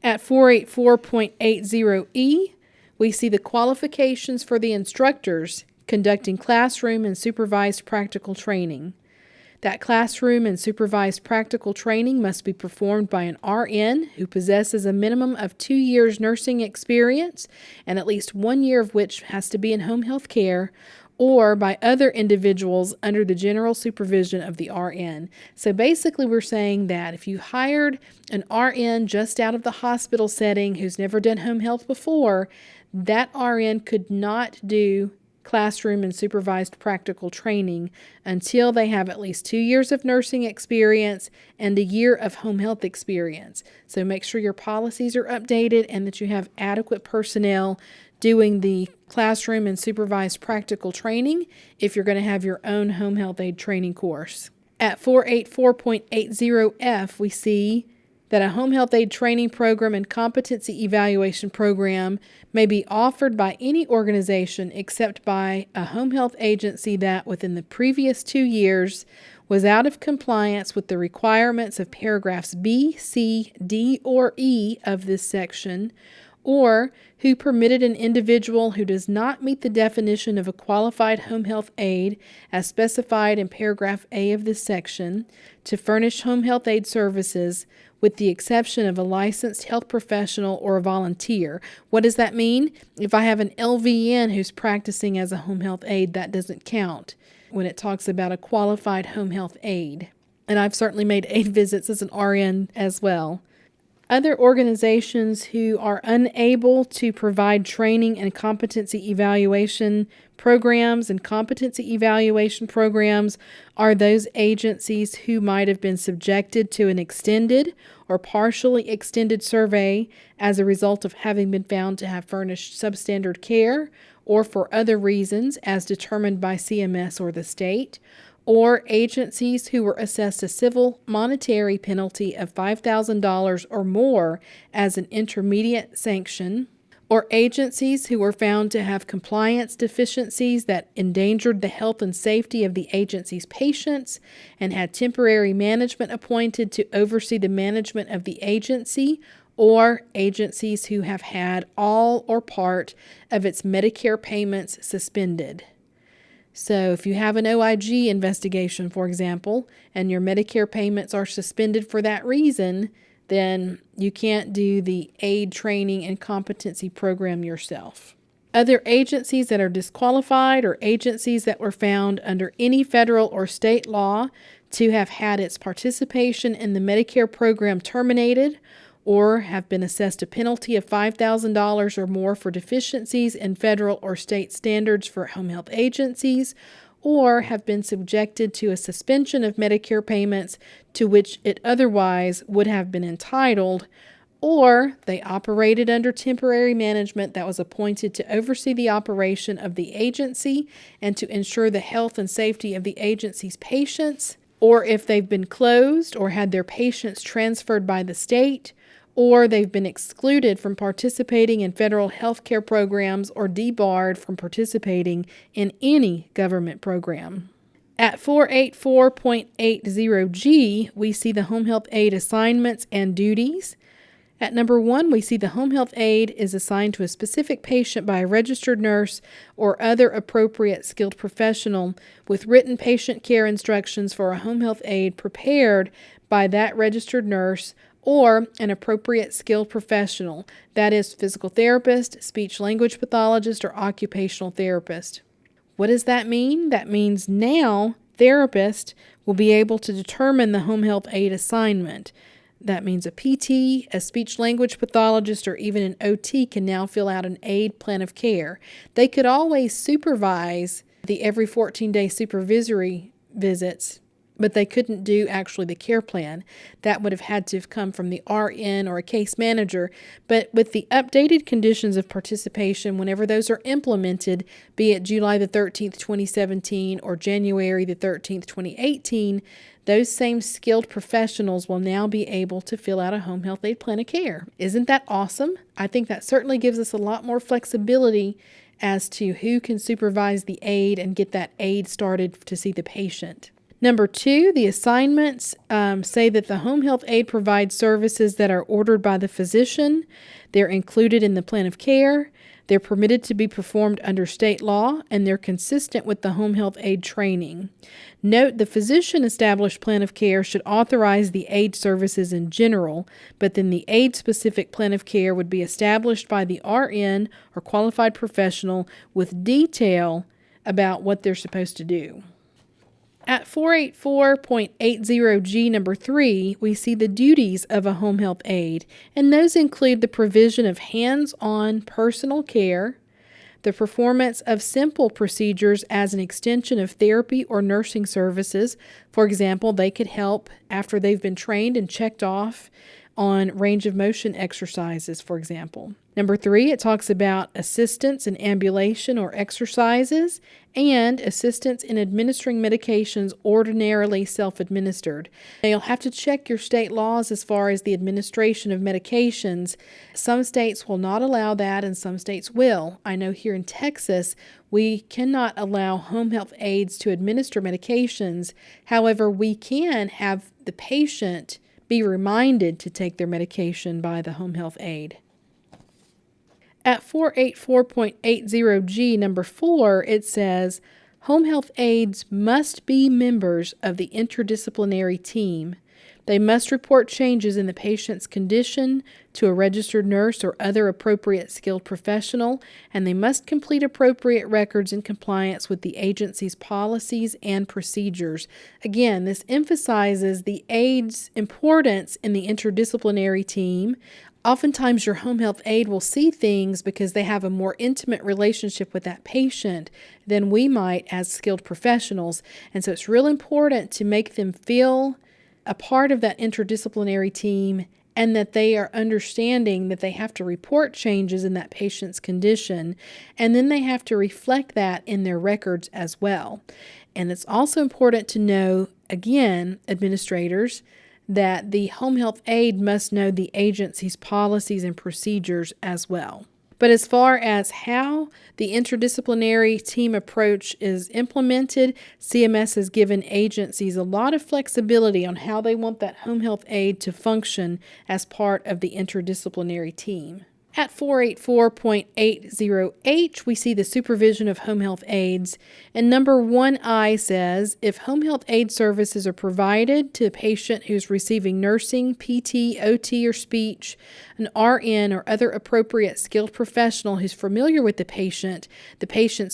At 484.80E, we see the qualifications for the instructors conducting classroom and supervised practical training. That classroom and supervised practical training must be performed by an RN who possesses a minimum of 2 years nursing experience, and at least 1 year of which has to be in home health care, or by other individuals under the general supervision of the RN. So basically we're saying that if you hired an RN just out of the hospital setting who's never done home health before, that RN could not do classroom and supervised practical training until they have at least 2 years of nursing experience and 1 year of home health experience. So make sure your policies are updated and that you have adequate personnel doing the classroom and supervised practical training if you're going to have your own home health aide training course. At 484.80F, we see that a home health aide training program and competency evaluation program may be offered by any organization except by a home health agency that within the previous 2 years was out of compliance with the requirements of paragraphs B, C, D, or E of this section, or who permitted an individual who does not meet the definition of a qualified home health aide as specified in paragraph A of this section to furnish home health aide services with the exception of a licensed health professional or a volunteer. What does that mean? If I have an LVN who's practicing as a home health aide, that doesn't count when it talks about a qualified home health aide. And I've certainly made aide visits as an RN as well. Other organizations who are unable to provide training and competency evaluation programs are those agencies who might have been subjected to an extended or partially extended survey as a result of having been found to have furnished substandard care or for other reasons as determined by CMS or the state, or agencies who were assessed a civil monetary penalty of $5,000 or more as an intermediate sanction, or agencies who were found to have compliance deficiencies that endangered the health and safety of the agency's patients and had temporary management appointed to oversee the management of the agency, or agencies who have had all or part of its Medicare payments suspended. So if you have an OIG investigation, for example, and your Medicare payments are suspended for that reason, then you can't do the aide training and competency program yourself. Other agencies that are disqualified are agencies that were found under any federal or state law to have had its participation in the Medicare program terminated, or have been assessed a penalty of $5,000 or more for deficiencies in federal or state standards for home health agencies, or have been subjected to a suspension of Medicare payments to which it otherwise would have been entitled, or they operated under temporary management that was appointed to oversee the operation of the agency and to ensure the health and safety of the agency's patients, or if they've been closed or had their patients transferred by the state, or they've been excluded from participating in federal health care programs or debarred from participating in any government program. At 484.80G, we see the home health aide assignments and duties. At number 1, we see the home health aide is assigned to a specific patient by a registered nurse or other appropriate skilled professional with written patient care instructions for a home health aide prepared by that registered nurse or an appropriate skilled professional, that is, physical therapist, speech-language pathologist, or occupational therapist. What does that mean? That means now therapists will be able to determine the home health aide assignment. That means a PT, a speech-language pathologist, or even an OT can now fill out an aide plan of care. They could always supervise the every 14-day supervisory visits, but they couldn't do actually the care plan. That would have had to have come from the RN or a case manager. But with the updated conditions of participation, whenever those are implemented, be it July the 13th, 2017 or January the 13th, 2018, those same skilled professionals will now be able to fill out a home health aide plan of care. Isn't that awesome? I think that certainly gives us a lot more flexibility as to who can supervise the aide and get that aide started to see the patient. Number 2, the assignments say that the home health aide provides services that are ordered by the physician. They're included in the plan of care. They're permitted to be performed under state law, and they're consistent with the home health aide training. Note, the physician-established plan of care should authorize the aide services in general, but then the aide-specific plan of care would be established by the RN or qualified professional with detail about what they're supposed to do. At 484.80G number 3, we see the duties of a home health aide, and those include the provision of hands-on personal care, the performance of simple procedures as an extension of therapy or nursing services. For example, they could help after they've been trained and checked off on range of motion exercises, for example. Number 3, it talks about assistance in ambulation or exercises and assistance in administering medications ordinarily self-administered. Now, you'll have to check your state laws as far as the administration of medications. Some states will not allow that and some states will. I know here in Texas, we cannot allow home health aides to administer medications. However, we can have the patient be reminded to take their medication by the home health aide. At 484.80G number 4, it says, home health aides must be members of the interdisciplinary team. They must report changes in the patient's condition to a registered nurse or other appropriate skilled professional, and they must complete appropriate records in compliance with the agency's policies and procedures. Again, this emphasizes the aide's importance in the interdisciplinary team. Oftentimes, your home health aide will see things because they have a more intimate relationship with that patient than we might as skilled professionals. And so it's real important to make them feel a part of that interdisciplinary team and that they are understanding that they have to report changes in that patient's condition, and then they have to reflect that in their records as well. And it's also important to know, again, administrators, that the home health aide must know the agency's policies and procedures as well. But as far as how the interdisciplinary team approach is implemented, CMS has given agencies a lot of flexibility on how they want that home health aide to function as part of the interdisciplinary team. At 484.80H, we see the supervision of home health aides, and number 1I says, if home health aid services are provided to a patient who's receiving nursing, PT, OT, or speech, an RN or other appropriate skilled professional who's familiar with the patient's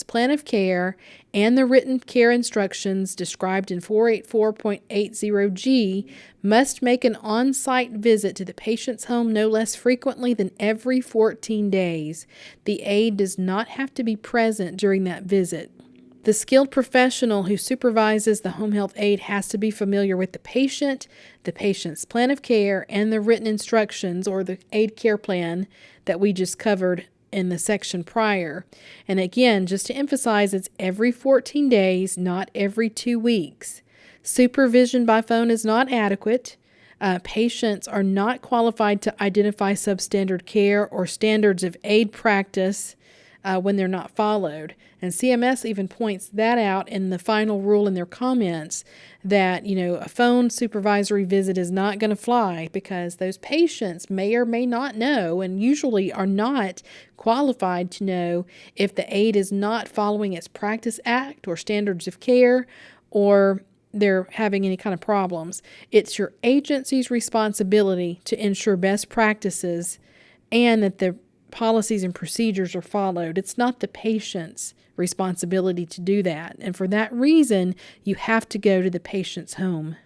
plan of care, and the written care instructions described in 484.80G must make an on-site visit to the patient's home no less frequently than every 14 days. The aide does not have to be present during that visit. The skilled professional who supervises the home health aide has to be familiar with the patient's plan of care, and the written instructions or the aide care plan that we just covered in the section prior. And again, just to emphasize, it's every 14 days, not every 2 weeks. Supervision by phone is not adequate. Patients are not qualified to identify substandard care or standards of aid practice when they're not followed. And CMS even points that out in the final rule in their comments that, a phone supervisory visit is not going to fly because those patients may or may not know, and usually are not qualified to know, if the aide is not following its Practice Act or standards of care, or they're having any kind of problems. It's your agency's responsibility to ensure best practices and that the policies and procedures are followed. It's not the patient's responsibility to do that. And for that reason, you have to go to the patient's home.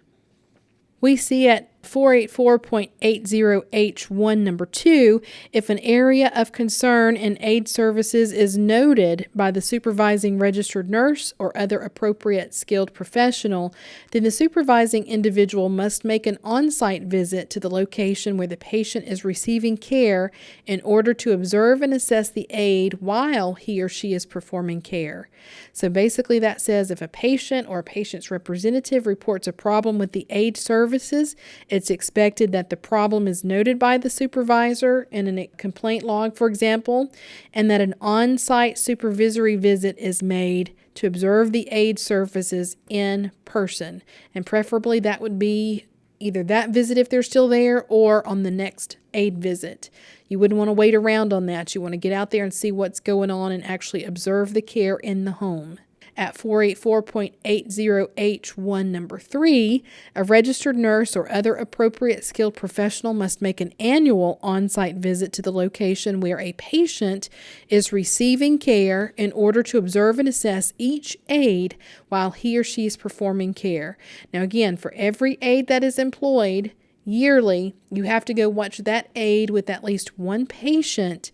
We see at 484.80H1 number 2, if an area of concern in aid services is noted by the supervising registered nurse or other appropriate skilled professional, then the supervising individual must make an on-site visit to the location where the patient is receiving care in order to observe and assess the aid while he or she is performing care. So basically that says if a patient or a patient's representative reports a problem with the aid services, it's expected that the problem is noted by the supervisor in a complaint log, for example, and that an on-site supervisory visit is made to observe the aid services in person. And preferably that would be either that visit if they're still there or on the next aid visit. You wouldn't want to wait around on that. You want to get out there and see what's going on and actually observe the care in the home. At 484.80H1 number 3, a registered nurse or other appropriate skilled professional must make an annual on-site visit to the location where a patient is receiving care in order to observe and assess each aide while he or she is performing care. Now again, for every aide that is employed yearly, you have to go watch that aide with at least one patient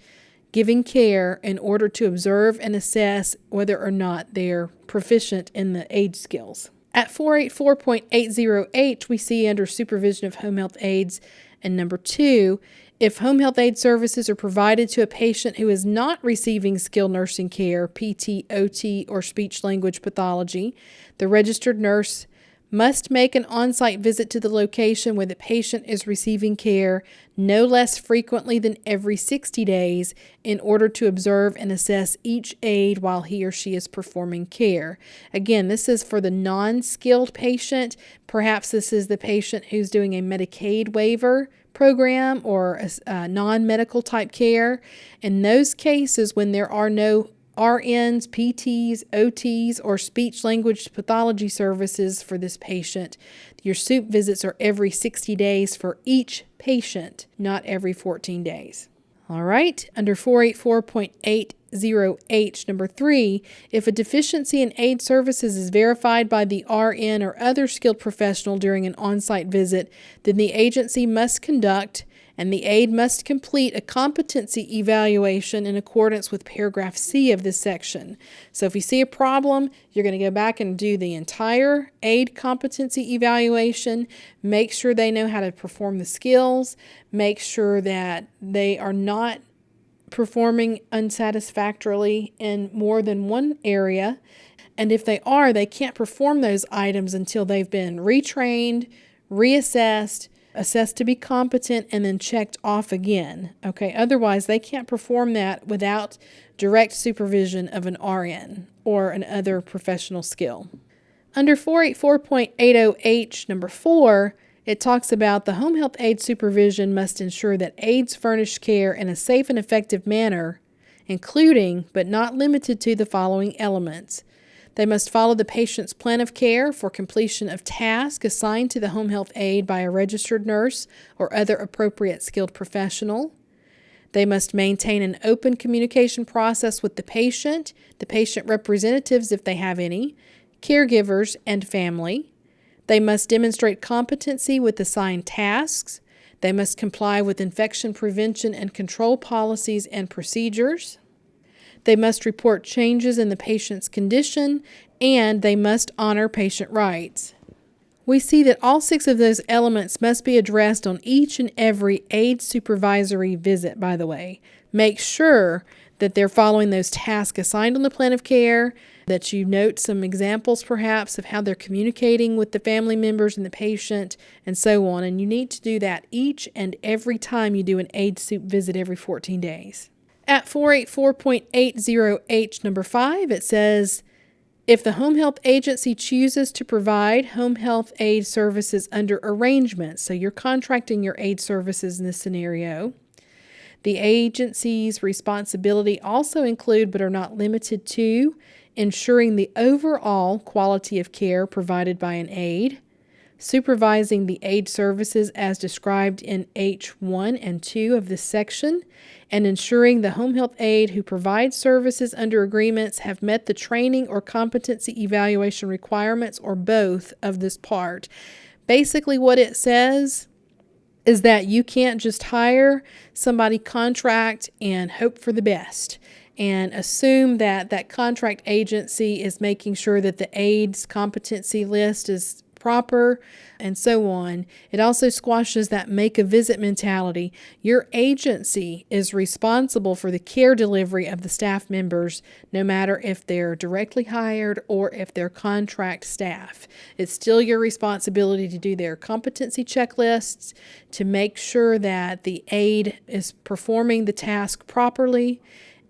giving care in order to observe and assess whether or not they're proficient in the aid skills. At 484.80H, we see under supervision of home health aides and number 2, if home health aid services are provided to a patient who is not receiving skilled nursing care, PT, OT, or speech-language pathology, the registered nurse must make an on-site visit to the location where the patient is receiving care no less frequently than every 60 days in order to observe and assess each aide while he or she is performing care. Again, this is for the non-skilled patient. Perhaps this is the patient who's doing a Medicaid waiver program or a non-medical type care. In those cases, when there are no RNs, PTs, OTs, or speech language pathology services for this patient. Your SUP visits are every 60 days for each patient, not every 14 days. All right, under 484.80H, number 3, if a deficiency in aide services is verified by the RN or other skilled professional during an on-site visit, then the agency must conduct and the aide must complete a competency evaluation in accordance with paragraph C of this section. So if you see a problem, you're going to go back and do the entire aide competency evaluation, make sure they know how to perform the skills, make sure that they are not performing unsatisfactorily in more than one area, and if they are, they can't perform those items until they've been retrained, reassessed, assessed to be competent, and then checked off again. Okay, otherwise they can't perform that without direct supervision of an RN or an other professional skill. Under 484.80H, number 4, it talks about the home health aide supervision must ensure that aides furnish care in a safe and effective manner, including but not limited to the following elements. They must follow the patient's plan of care for completion of tasks assigned to the home health aide by a registered nurse or other appropriate skilled professional. They must maintain an open communication process with the patient representatives if they have any, caregivers, and family. They must demonstrate competency with assigned tasks. They must comply with infection prevention and control policies and procedures. They must report changes in the patient's condition, and they must honor patient rights. We see that all 6 of those elements must be addressed on each and every aide supervisory visit, by the way. Make sure that they're following those tasks assigned on the plan of care, that you note some examples perhaps of how they're communicating with the family members and the patient, and so on. And you need to do that each and every time you do an aide sup visit every 14 days. At 484.80H, number 5, it says, if the home health agency chooses to provide home health aide services under arrangement, so you're contracting your aide services in this scenario, the agency's responsibility also include, but are not limited to, ensuring the overall quality of care provided by an aide, supervising the aide services as described in H1 and 2 of this section, and ensuring the home health aide who provides services under agreements have met the training or competency evaluation requirements or both of this part. Basically what it says is that you can't just hire somebody, contract, and hope for the best and assume that that contract agency is making sure that the aide's competency list is proper, and so on. It also squashes that make a visit mentality. Your agency is responsible for the care delivery of the staff members, no matter if they're directly hired or if they're contract staff. It's still your responsibility to do their competency checklists, to make sure that the aide is performing the task properly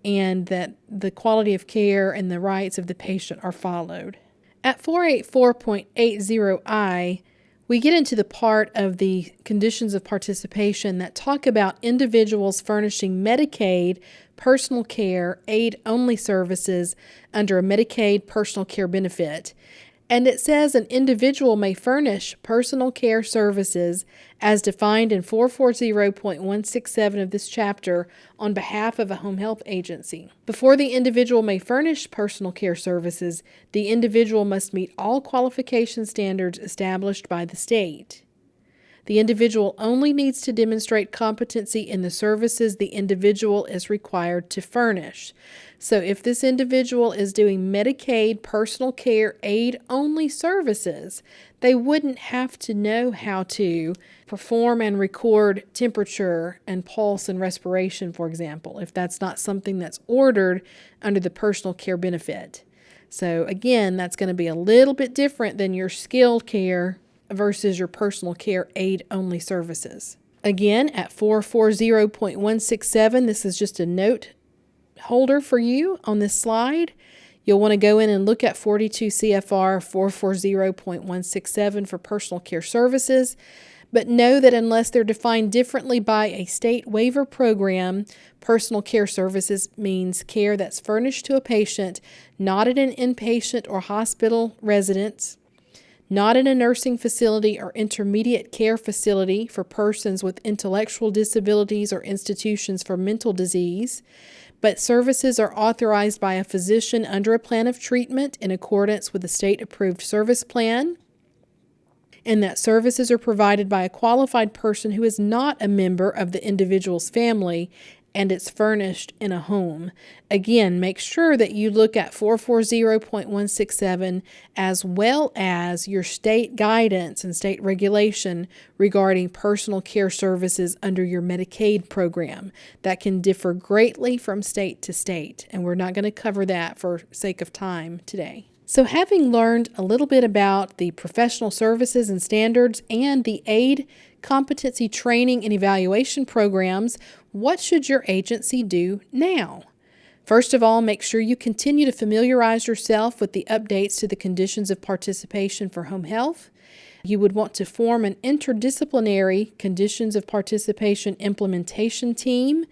and that the quality of care and the rights of the patient are followed. At 484.80I, we get into the part of the conditions of participation that talk about individuals furnishing Medicaid personal care aide-only services under a Medicaid personal care benefit. And it says an individual may furnish personal care services as defined in 440.167 of this chapter on behalf of a home health agency. Before the individual may furnish personal care services, the individual must meet all qualification standards established by the state. The individual only needs to demonstrate competency in the services the individual is required to furnish. So if this individual is doing Medicaid personal care aide-only services, they wouldn't have to know how to perform and record temperature and pulse and respiration, for example, if that's not something that's ordered under the personal care benefit. So again, that's going to be a little bit different than your skilled care versus your personal care aide-only services. Again, at 440.167, this is just a note holder for you on this slide. You'll want to go in and look at 42 CFR 440.167 for personal care services. But know that unless they're defined differently by a state waiver program, personal care services means care that's furnished to a patient, not at an inpatient or hospital residence, not in a nursing facility or intermediate care facility for persons with intellectual disabilities or institutions for mental disease, but services are authorized by a physician under a plan of treatment in accordance with a state-approved service plan, and that services are provided by a qualified person who is not a member of the individual's family, and it's furnished in a home. Again, make sure that you look at 440.167 as well as your state guidance and state regulation regarding personal care services under your Medicaid program. That can differ greatly from state to state, and we're not going to cover that for sake of time today. So having learned a little bit about the professional services and standards and the aide competency training and evaluation programs, what should your agency do now? First of all, make sure you continue to familiarize yourself with the updates to the conditions of participation for home health. You would want to form an interdisciplinary conditions of participation implementation team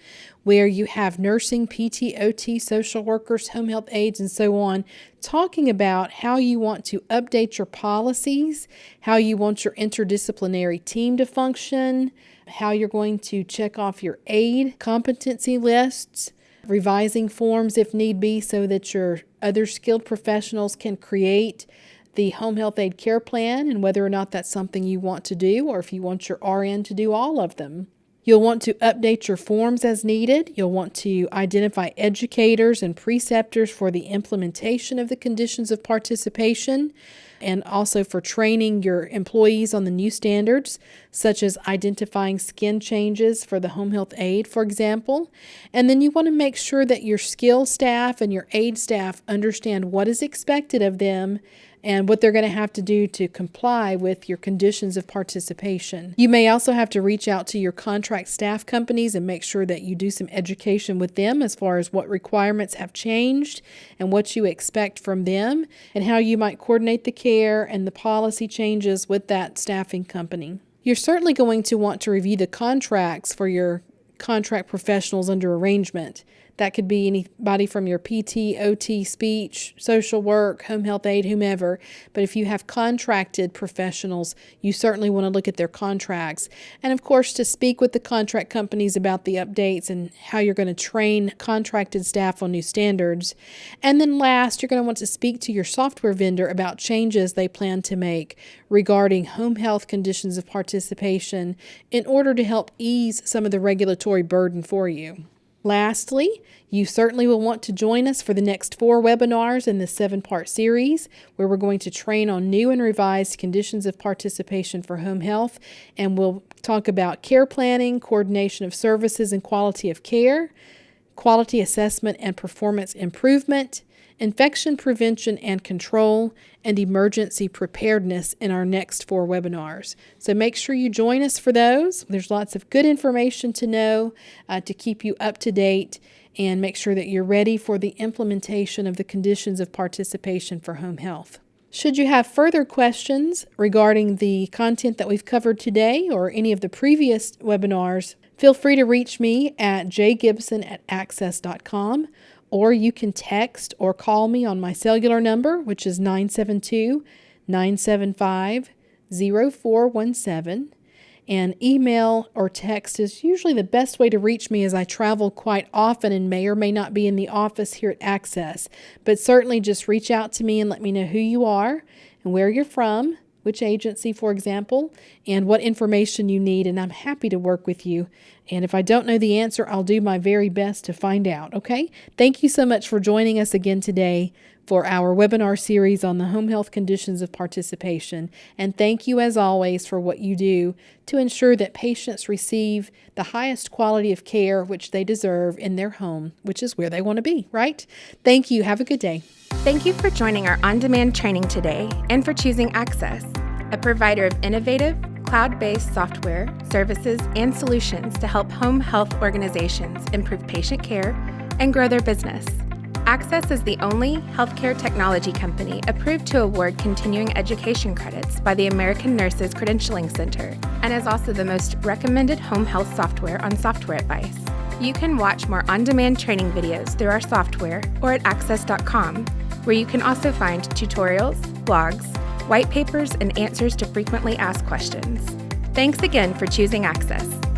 where you have nursing, PT, OT, social workers, home health aides, and so on, talking about how you want to update your policies, how you want your interdisciplinary team to function, how you're going to check off your aide competency lists, revising forms if need be so that your other skilled professionals can create the home health aide care plan, and whether or not that's something you want to do or if you want your RN to do all of them. You'll want to update your forms as needed. You'll want to identify educators and preceptors for the implementation of the conditions of participation, and also for training your employees on the new standards, such as identifying skin changes for the home health aide, for example. And then you want to make sure that your skilled staff and your aide staff understand what is expected of them and what they're going to have to do to comply with your conditions of participation. You may also have to reach out to your contract staff companies and make sure that you do some education with them as far as what requirements have changed and what you expect from them and how you might coordinate the care and the policy changes with that staffing company. You're certainly going to want to review the contracts for your contract professionals under arrangement. That could be anybody from your PT, OT, speech, social work, home health aide, whomever. But if you have contracted professionals, you certainly want to look at their contracts. And of course, to speak with the contract companies about the updates and how you're going to train contracted staff on new standards. And then last, you're going to want to speak to your software vendor about changes they plan to make regarding home health conditions of participation in order to help ease some of the regulatory burden for you. Lastly, you certainly will want to join us for the next 4 webinars in this 7-part series where we're going to train on new and revised conditions of participation for home health, and we'll talk about care planning, coordination of services and quality of care, quality assessment and performance improvement, infection prevention and control, and emergency preparedness in our next 4 webinars. So make sure you join us for those. There's lots of good information to know to keep you up to date, and make sure that you're ready for the implementation of the conditions of participation for home health. Should you have further questions regarding the content that we've covered today or any of the previous webinars, feel free to reach me at jgibson@axxess.com, or you can text or call me on my cellular number, which is 972-975-0417. And email or text is usually the best way to reach me, as I travel quite often and may or may not be in the office here at Axxess. But certainly just reach out to me and let me know who you are and where you're from, which agency, for example, and what information you need, and I'm happy to work with you. And if I don't know the answer, I'll do my very best to find out, okay? Thank you so much for joining us again today for our webinar series on the home health conditions of participation. And thank you, as always, for what you do to ensure that patients receive the highest quality of care which they deserve in their home, which is where they want to be, right? Thank you. Have a good day. Thank you for joining our on-demand training today and for choosing Axxess, a provider of innovative, cloud-based software, services, and solutions to help home health organizations improve patient care and grow their business. Axxess is the only healthcare technology company approved to award continuing education credits by the American Nurses Credentialing Center and is also the most recommended home health software on Software Advice. You can watch more on-demand training videos through our software or at axxess.com, where you can also find tutorials, blogs, white papers, and answers to frequently asked questions. Thanks again for choosing Axxess.